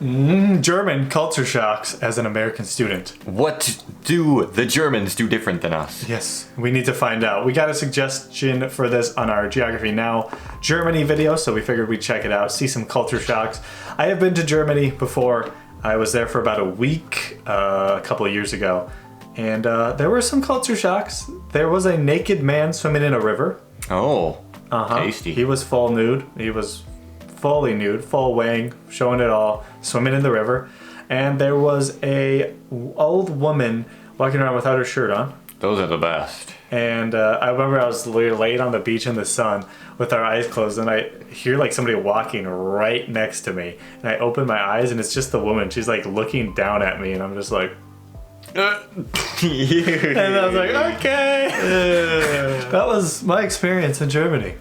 German culture shocks as an American student. What do the Germans do different than us? Yes, we need to find out. We got a suggestion for this on our Geography Now Germany video, so we figured we'd check it out, see some culture shocks. I have been to Germany before. I was there for about a week a couple of years ago, and there were some culture shocks. There was a naked man swimming in a river. Oh, tasty. He was full nude. He was fully nude, full wang, showing it all, swimming in the river. And there was a old woman walking around without her shirt on. Those are the best. And I remember I was laid on the beach in the sun with our eyes closed, and I hear like somebody walking right next to me. And I open my eyes, and it's just the woman. She's like looking down at me, and I'm just like, and I was like, okay. That was my experience in Germany.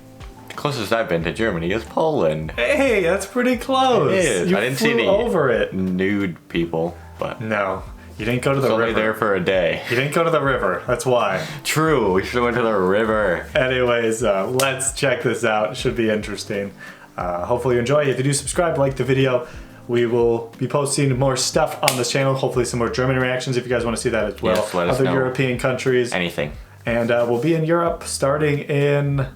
Closest I've been to Germany is Poland. Hey, that's pretty close. It is. You I didn't flew see any over it. nude people, but No, you didn't go to the only river. there for a day. You didn't go to the river. That's why. True, we should have went to the river. Anyways, let's check this out. It should be interesting. Hopefully you enjoy. If you do subscribe, like the video. We will be posting more stuff on this channel. Hopefully some more German reactions if you guys want to see that as well. Yes, let us Other know. European countries. Anything. And we'll be in Europe starting in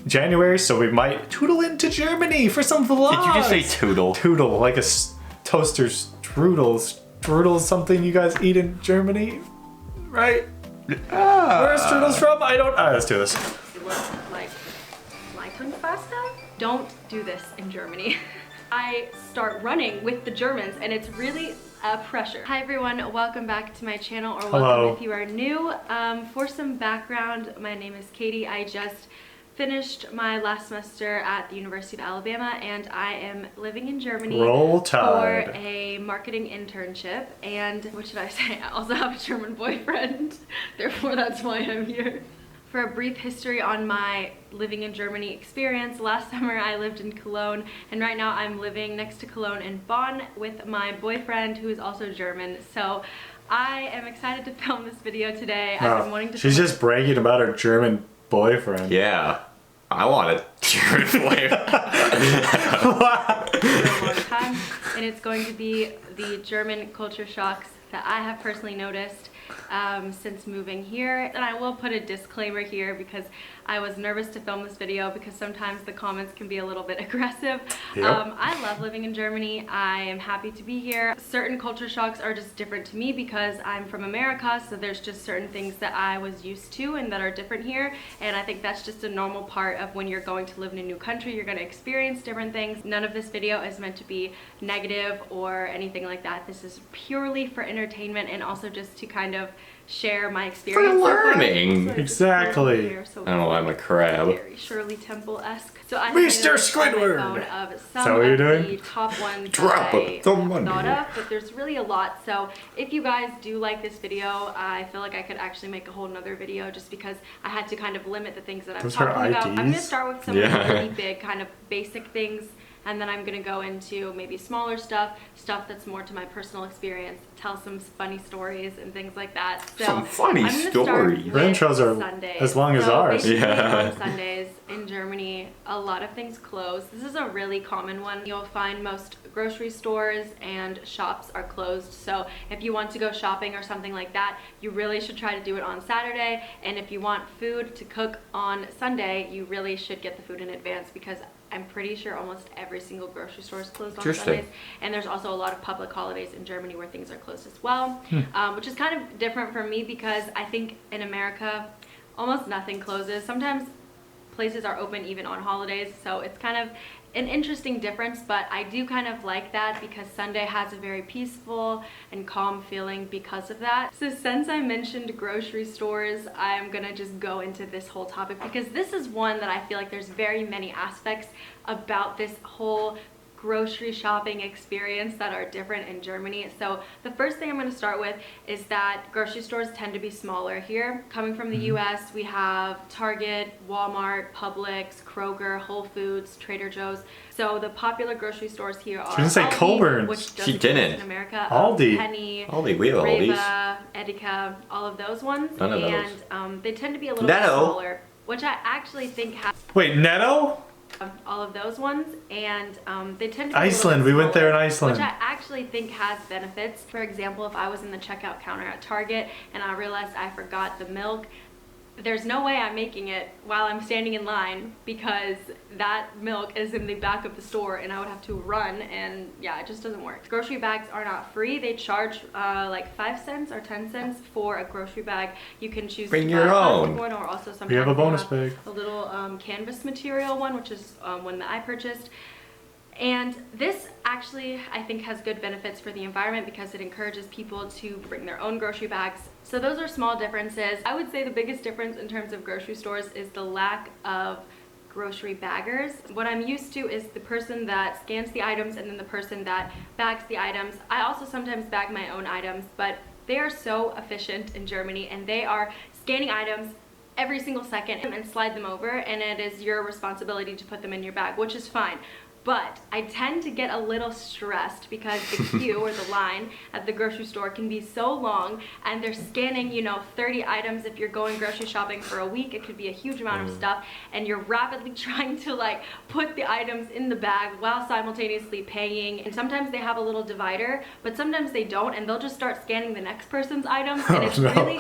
January, so we might toodle into Germany for some vlogs. Did you just say toodle? Toodle, like a toaster strudel. Strudel's something you guys eat in Germany, right? Where's strudels from? I don't. Let's do this. It was like Leitungspasta. Don't do this in Germany. I start running with the Germans, and it's really a pressure. Hi everyone, welcome back to my channel, or welcome Hello. if you are new. For some background, my name is Katie. I just finished my last semester at the University of Alabama, and I am living in Germany Roll for Tide. a marketing internship. And what should I say? I also have a German boyfriend, therefore that's why I'm here. For a brief history on my living in Germany experience, last summer I lived in Cologne, and right now I'm living next to Cologne in Bonn with my boyfriend, who is also German. So I am excited to film this video today. I've been wanting to She's film just bragging about her German boyfriend. Yeah. I want a German flavor. for a long time, and it's going to be the German culture shocks that I have personally noticed since moving here. And I will put a disclaimer here because I was nervous to film this video because sometimes the comments can be a little bit aggressive. Yep. I love living in Germany. I am happy to be here. Certain culture shocks are just different to me because I'm from America, so there's just certain things that I was used to and that are different here. And I think that's just a normal part of when you're going to live in a new country. You're going to experience different things. None of this video is meant to be negative or anything like that. This is purely for entertainment and also just to kind of share my experience. For learning. Exactly. I don't know why I'm a crab. Very Shirley Temple-esque. So I Mr. have Squidward! on my phone of some that what you're of doing? the top ones Drop that it, the money. thought of, but there's really a lot. So if you guys do like this video, I feel like I could actually make a whole nother video just because I had to kind of limit the things that I'm Those are talking about. I'm going to IDs? start with some of Yeah. the really big kind of basic things, and then I'm gonna go into maybe smaller stuff that's more to my personal experience, tell some funny stories and things like that. So Some funny I'm gonna stories. start Your with intros are Sundays. as long as So ours. basically Yeah. on Sundays in Germany, a lot of things close. This is a really common one. You'll find most grocery stores and shops are closed. So if you want to go shopping or something like that, you really should try to do it on Saturday. And if you want food to cook on Sunday, you really should get the food in advance because I'm pretty sure almost every single grocery store is closed on Interesting. Sundays. And there's also a lot of public holidays in Germany where things are closed as well, which is kind of different for me because I think in America, almost nothing closes. Sometimes places are open even on holidays, so it's kind of an interesting difference, but I do kind of like that because Sunday has a very peaceful and calm feeling because of that. So since I mentioned grocery stores, I'm gonna just go into this whole topic because this is one that I feel like there's very many aspects about this whole grocery shopping experience that are different in Germany. So the first thing I'm going to start with is that grocery stores tend to be smaller here. Coming from the US, we have Target, Walmart, Publix, Kroger, Whole Foods, Trader Joe's. So the popular grocery stores here are didn't say Aldi, Colburn's. which doesn't She exist didn't. in America, Aldi. Penny, Aldi, we have Aldis. Reva, Edeka, all of those ones. None of those. And they tend to be a little bit Netto. smaller, which I actually think has Wait, Netto? all of those ones, and they tend to be Iceland, we went there in Iceland. which I actually think has benefits. For example, if I was in the checkout counter at Target and I realized I forgot the milk, there's no way I'm making it while I'm standing in line, because that milk is in the back of the store and I would have to run, and yeah, it just doesn't work. Grocery bags are not free. They charge like 5 cents or 10 cents for a grocery bag. You can choose Bring to your buy a plastic own. one, or also sometimes We have a they bonus bag. a little canvas material one, which is one that I purchased. And this actually, I think, has good benefits for the environment because it encourages people to bring their own grocery bags. So those are small differences. I would say the biggest difference in terms of grocery stores is the lack of grocery baggers. What I'm used to is the person that scans the items and then the person that bags the items. I also sometimes bag my own items, but they are so efficient in Germany, and they are scanning items every single second and slide them over, and it is your responsibility to put them in your bag, which is fine. But I tend to get a little stressed because the queue or the line at the grocery store can be so long, and they're scanning, 30 items. If you're going grocery shopping for a week, it could be a huge amount of stuff, and you're rapidly trying to put the items in the bag while simultaneously paying. And sometimes they have a little divider, but sometimes they don't, and they'll just start scanning the next person's items, and it's really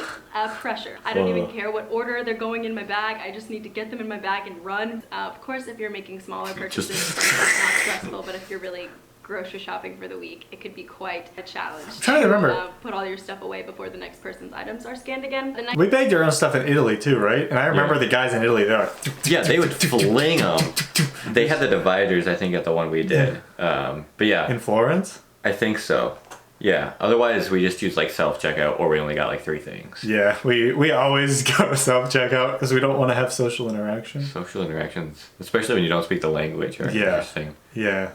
pressure. I don't even care what order they're going in my bag. I just need to get them in my bag and run. Of course, if you're making smaller purchases, it's not stressful, but if you're really grocery shopping for the week, it could be quite a challenge. I'm trying to remember. Put all your stuff away before the next person's items are scanned again. We bagged our own stuff in Italy too, right? And I remember the guys in Italy, they're like, Yeah, they would fling them. They had the dividers, I think, at the one we did. But yeah, in Florence? I think so. Yeah. Otherwise, we just use self-checkout, or we only got 3 things. Yeah, we always go self-checkout because we don't want to have social interaction. Social interactions, especially when you don't speak the language, are interesting. Yeah.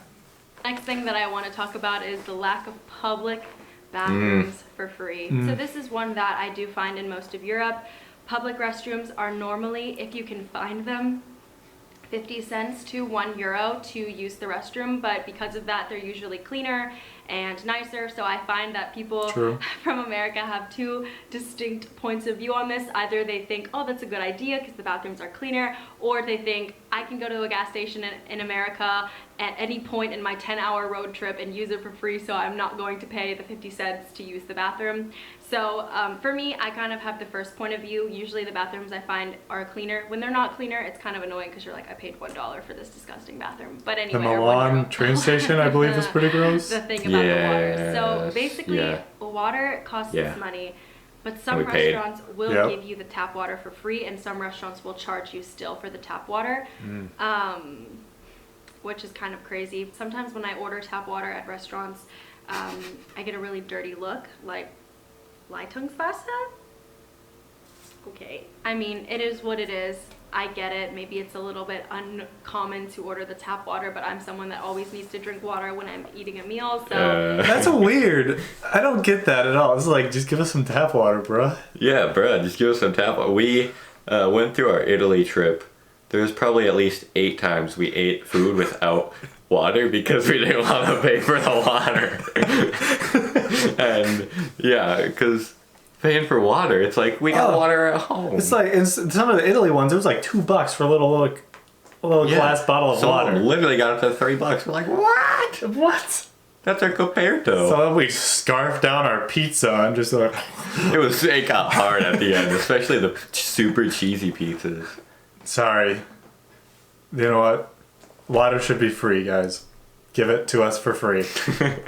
Next thing that I want to talk about is the lack of public bathrooms for free. So this is one that I do find in most of Europe. Public restrooms are normally, if you can find them, 50 cents to €1 to use the restroom, but because of that, they're usually cleaner and nicer. So I find that people from America have 2 distinct points of view on this. Either they think, oh, that's a good idea because the bathrooms are cleaner, or they think I can go to a gas station in America at any point in my 10-hour road trip and use it for free, so I'm not going to pay the 50 cents to use the bathroom. So for me, I kind of have the first point of view. Usually the bathrooms I find are cleaner. When they're not cleaner, it's kind of annoying because you're like, I paid $1 for this disgusting bathroom. But anyway, The Milan train station, I believe, is pretty gross. The thing about the water. So basically, water costs money, but some restaurants will give you the tap water for free, and some restaurants will charge you still for the tap water, which is kind of crazy. Sometimes when I order tap water at restaurants, I get a really dirty look, like, Leitungswasser? Okay. I mean, it is what it is. I get it. Maybe it's a little bit uncommon to order the tap water, but I'm someone that always needs to drink water when I'm eating a meal, so... That's weird. I don't get that at all. It's like, just give us some tap water, bruh. Yeah, bruh, just give us some tap water. We went through our Italy trip. There was probably at least 8 times we ate food without water because we didn't want to pay for the water. And yeah, because paying for water, it's like we got water at home. It's like in some of the Italy ones, it was like $2 for a little glass bottle of water. Literally got it to $3. We're like, what? What? That's our Coperto. So then we scarfed down our pizza and just like... It got hard at the end, especially the super cheesy pizzas. Sorry. You know what? Water should be free, guys. Give it to us for free.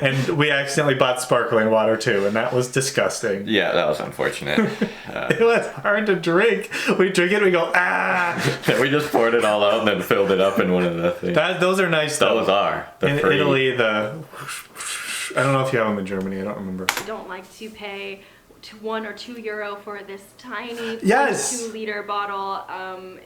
And we accidentally bought sparkling water too, and that was disgusting. Yeah, that was unfortunate. It was hard to drink. We drink it, we go, ah! We just poured it all out and then filled it up in one of the things. Those are nice though. Those are. In Italy, I don't know if you have them in Germany, I don't remember. I don't like to pay €1 or €2 for this tiny 2-liter bottle.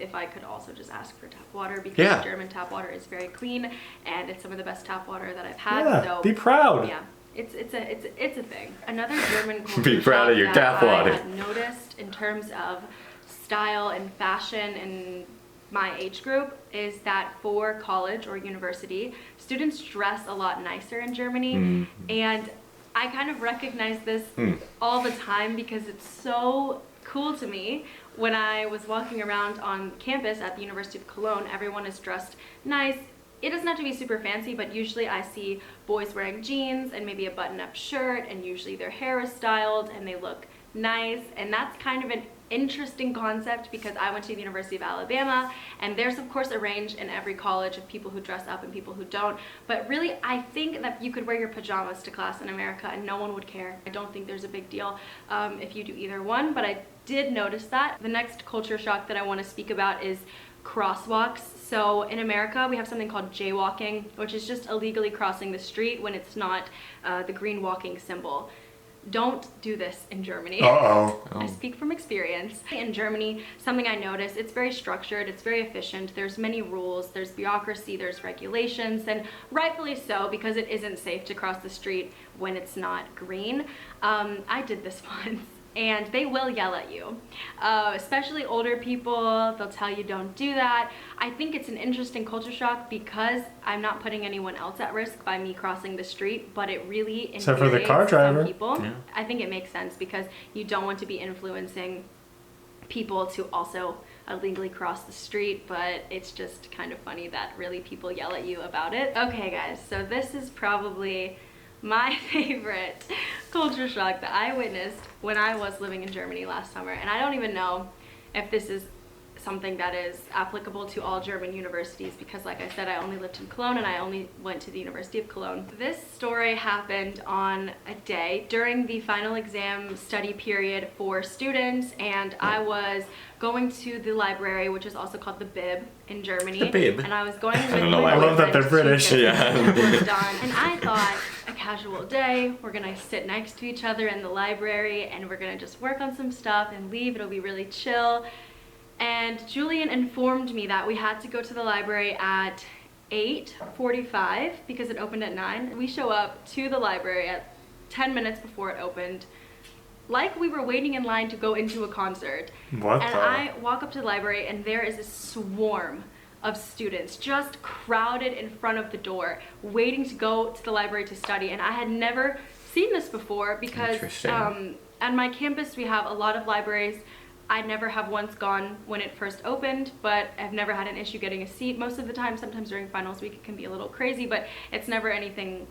If I could also just ask for tap water, because German tap water is very clean and it's some of the best tap water that I've had. Yeah, so be proud. Yeah, it's a thing. Another German culture be proud of your tap water. I have noticed in terms of style and fashion in my age group is that for college or university, students dress a lot nicer in Germany, and I kind of recognize this all the time because it's so cool to me. When I was walking around on campus at the University of Cologne, everyone is dressed nice. It doesn't have to be super fancy, but usually I see boys wearing jeans and maybe a button-up shirt, and usually their hair is styled and they look nice. And that's kind of an interesting concept because I went to the University of Alabama, and there's of course a range in every college of people who dress up and people who don't. But really, I think that you could wear your pajamas to class in America and no one would care. I don't think there's a big deal if you do either one, but I did notice that. The next culture shock that I want to speak about is crosswalks. So in America, we have something called jaywalking, which is just illegally crossing the street when it's not the green walking symbol. Don't do this in Germany. I speak from experience. In Germany, something I noticed, it's very structured, it's very efficient, there's many rules, there's bureaucracy, there's regulations, and rightfully so, because it isn't safe to cross the street when it's not green. I did this once. And they will yell at you, especially older people. They'll tell you don't do that. I think it's an interesting culture shock because I'm not putting anyone else at risk by me crossing the street, but it really except for the car driver. Some people. Yeah. I think it makes sense because you don't want to be influencing people to also illegally cross the street, but it's just kind of funny that really people yell at you about it. Okay guys, so this is probably my favorite culture shock that I witnessed when I was living in Germany last summer, and I don't even know if this is something that is applicable to all German universities because, like I said, I only lived in Cologne and I only went to the University of Cologne. This story happened on a day during the final exam study period for students, and I was going to the library, which is also called the Bib in Germany. The Bib. And I was going with I love that they're British. Yeah. And I thought, a casual day, we're gonna sit next to each other in the library and we're gonna just work on some stuff and leave. It'll be really chill. And Julian informed me that we had to go to the library at 8:45 because it opened at 9. We show up to the library at 10 minutes before it opened, like we were waiting in line to go into a concert. What? And I walk up to the library and there is a swarm of students just crowded in front of the door waiting to go to the library to study, and I had never seen this before because at my campus we have a lot of libraries. I never have once gone when it first opened, but I've never had an issue getting a seat. Most of the time, sometimes during finals week it can be a little crazy, but it's never anything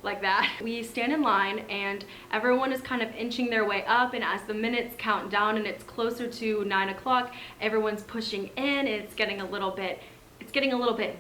like that. We stand in line and everyone is kind of inching their way up, and as the minutes count down and it's closer to 9 o'clock, everyone's pushing in and it's getting a little bit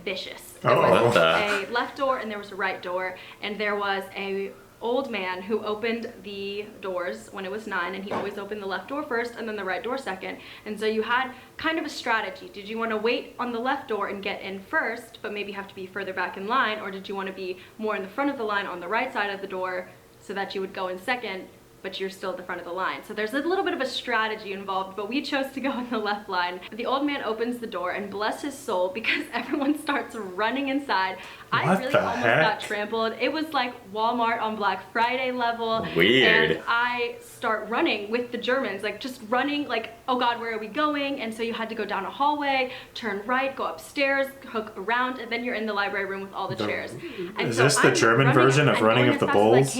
vicious. There was a left door and there was a right door, and there was a old man who opened the doors when it was 9, and he always opened the left door first and then the right door second. And so you had kind of a strategy. Did you want to wait on the left door and get in first but maybe have to be further back in line, or did you want to be more in the front of the line on the right side of the door so that you would go in second but you're still at the front of the line? So there's a little bit of a strategy involved, but we chose to go in the left line. The old man opens the door, and bless his soul, because everyone starts running inside. I really almost got trampled. It was like Walmart on Black Friday level. Weird. And I start running with the Germans, like just running like, oh God, where are we going? And so you had to go down a hallway, turn right, go upstairs, hook around, and then you're in the library room with all the chairs. And is this the German version of running of the bulls?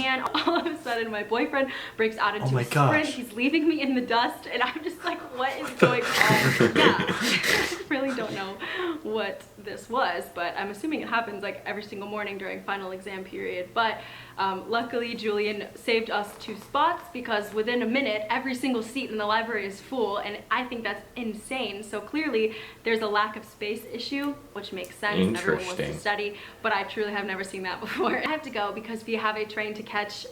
All of a sudden my boyfriend breaks out into a sprint. He's leaving me in the dust, and I'm just like, what is going on? Yeah, I really don't know what this was, but I'm assuming it happens like every single morning during final exam period. But luckily Julian saved us 2 spots because within a minute every single seat in the library is full, and I think that's insane. So clearly there's a lack of space issue, which makes sense. Everyone wants to study, but I truly have never seen that before. I have to go because we have a train to catch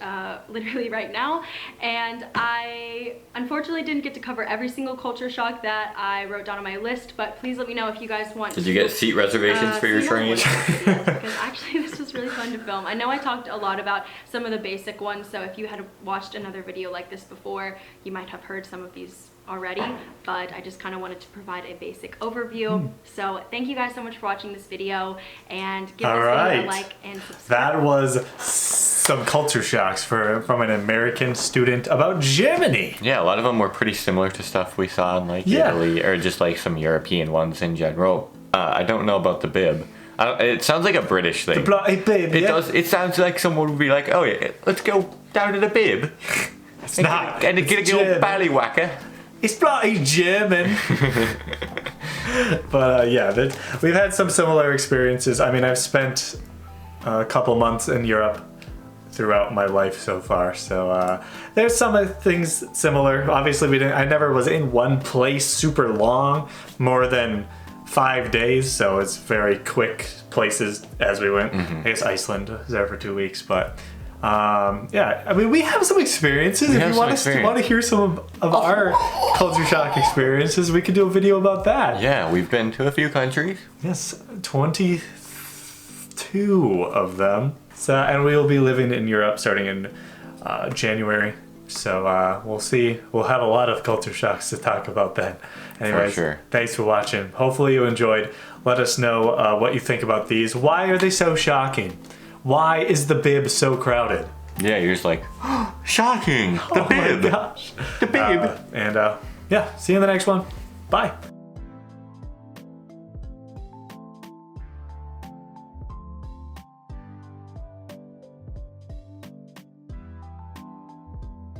literally right now, and I unfortunately didn't get to cover every single culture shock that I wrote down on my list, but please let me know if you guys want Did you get seat reservations for your train? Because actually this was really fun to film. I know I talked a lot about some of the basic ones, so if you had watched another video like this before, you might have heard some of these already, but I just kind of wanted to provide a basic overview. So thank you guys so much for watching this video, and give this video a like and subscribe. That was some culture shocks from an American student about Germany. Yeah, a lot of them were pretty similar to stuff we saw in like Italy, or just like some European ones in general. I don't know about the bib. It sounds like a British thing. The bib, it does. It sounds like someone would be like, "Oh yeah, let's go down to the bib." It's not. And get a good old ballywhacker. It's bloody German. But yeah, we've had some similar experiences. I mean, I've spent a couple months in Europe throughout my life so far, so there's some things similar. Obviously, I never was in one place super long, more than 5 days, so it's very quick places as we went. I guess Iceland was there for 2 weeks, but yeah, I mean, we have some experiences. If you want to hear some of our culture shock experiences, we could do a video about that. Yeah, we've been to a few countries. Yes, 22 of them. So, and we will be living in Europe starting in January. So we'll see. We'll have a lot of culture shocks to talk about then. Anyways, For sure. Thanks for watching. Hopefully you enjoyed. Let us know what you think about these. Why are they so shocking? Why is the bib so crowded? Yeah, you're just like, shocking! The bib! My gosh. The bib! And yeah, see you in the next one. Bye.